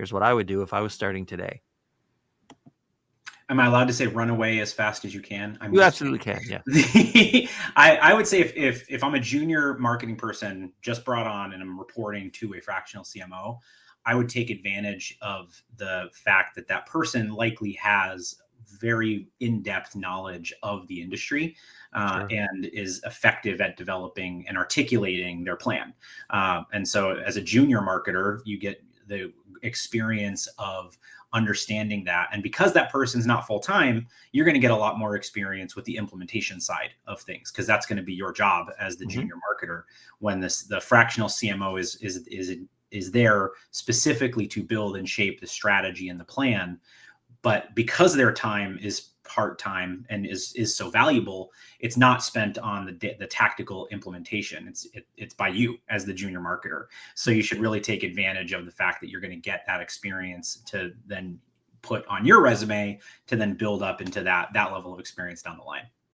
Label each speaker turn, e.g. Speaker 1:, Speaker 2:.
Speaker 1: Here's what I would do if I was starting today.
Speaker 2: Am I allowed to say run away as fast as you can?
Speaker 1: You absolutely can. Yeah.
Speaker 2: I would say if I'm a junior marketing person just brought on and I'm reporting to a fractional CMO, I would take advantage of the fact that that person likely has very in-depth knowledge of the industry and is effective at developing and articulating their plan. And so as a junior marketer, you get the experience of understanding that. And because that person's not full-time, you're going to get a lot more experience with the implementation side of things, because that's going to be your job as the junior marketer. When the fractional CMO is there specifically to build and shape the strategy and the plan. But because their time is part-time and is so valuable, it's not spent on the tactical implementation. It's by you as the junior marketer. So you should really take advantage of the fact that you're going to get that experience to then put on your resume to then build up into that level of experience down the line.